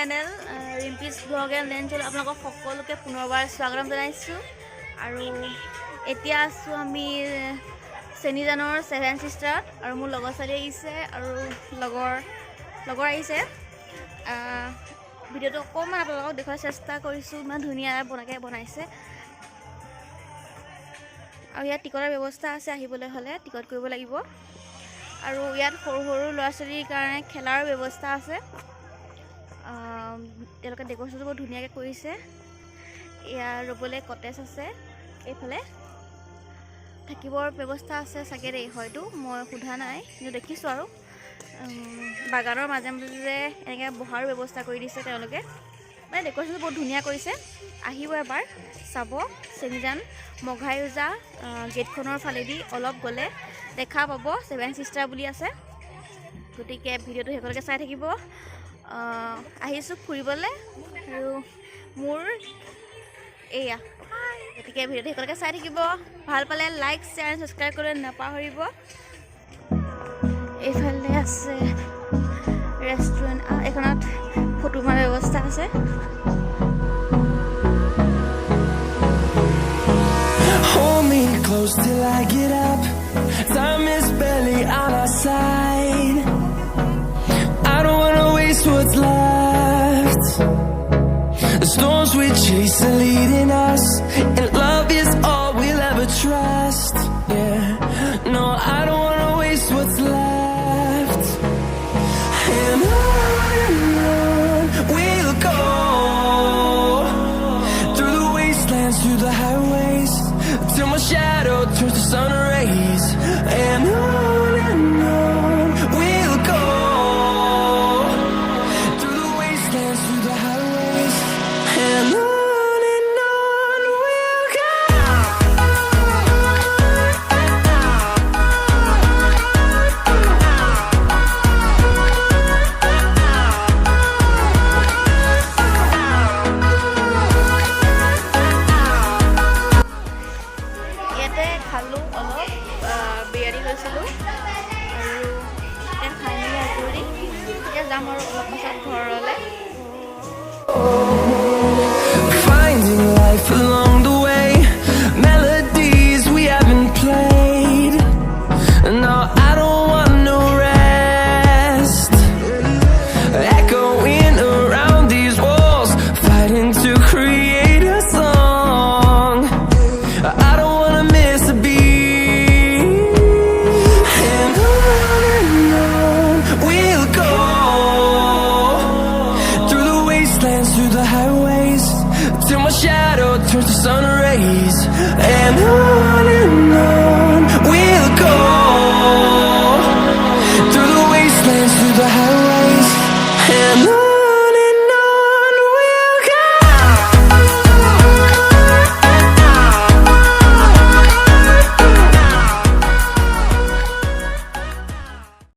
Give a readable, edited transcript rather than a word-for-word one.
Channel ৰিম্পিজ blog and লেঞ্চলৈ আপোনালোকক সকলোকে পুনৰবাৰ স্বাগতম জনাইছোঁ। আৰু এতিয়া আছোঁ আমি চেনিজানৰ 7 ছিষ্টাৰত আৰু মোৰ লগৰ ছোৱালী আহিছে আৰু লগৰ আহিছে। ভিডিঅ'টো অকণমান আপোনালোকক দেখুৱাৰ চেষ্টা কৰিছোঁ। ইমান ধুনীয়া বনাইছে আৰু ইয়াত টিকটৰ ব্যৱস্থা আছে। আহিবলৈ হ'লে টিকট কৰিব লাগিব আৰু ইয়াত সৰু সৰু ল'ৰা ছোৱালীৰ কাৰণে খেলাৰ ব্যৱস্থা আছে। তেওঁলোকে ডেক'ৰেশ্যনটো বহুত ধুনীয়াকৈ কৰিছে। ইয়াৰ ৰ'বলৈ কটেজ আছে, এইফালে থাকিবৰ ব্যৱস্থা আছে চাগে দেই, হয়তো মই সোধা নাই কিন্তু দেখিছোঁ। আৰু বাগানৰ মাজে মাজে এনেকৈ বহাৰ ব্যৱস্থা কৰি দিছে তেওঁলোকে, মানে ডেক'ৰেশ্যনটো বহুত ধুনীয়া কৰিছে। আহিব এবাৰ চাব। চেনিজান মঘাইউজা গেটখনৰ ফালেদি অলপ গ'লে দেখা পাব 7 ছিষ্টাৰ বুলি আছে। গতিকে ভিডিঅ'টো শেষলৈকে চাই থাকিব। আহিছোঁ ফুৰিবলৈ আৰু মোৰ এয়া, গতিকে ভিডিঅ'টো শেষলৈকে চাই থাকিব। ভাল পালে লাইক শ্বেয়াৰ এণ্ড ছাবস্ক্ৰাইব কৰিবলৈ নাপাহৰিব। এইফালে আছে ৰেষ্টুৰেণ্ট, এইখনত ফটো মাৰাৰ ব্যৱস্থা আছে। Hold me close till I get up. Time is barely on our side. I don't wanna waste what's left. The storms we chase are leading us, and love is all we'll ever trust. Yeah, no, I don't wanna waste what's left. And on we'll go, through the wastelands, through the highways, till my shadow turns to sun rays. And on we'll go, through the wastelands, through the highways. And on we'll go. ইয়াতে খালোঁ অলপ, বিৰিয়ানী লৈছিলোঁ আৰু এতিয়া খাই মেলি আজৰি। এতিয়া যাম আৰু অলপ পাছত ঘৰলৈ। Finding life along the way, melodies we haven't played. No, I don't want no rest. Echoing around these walls, fighting to create a song. I don't wanna miss a beat. And on we'll go, through the wastelands, through the highways, till my shadow turns to sun rays. And on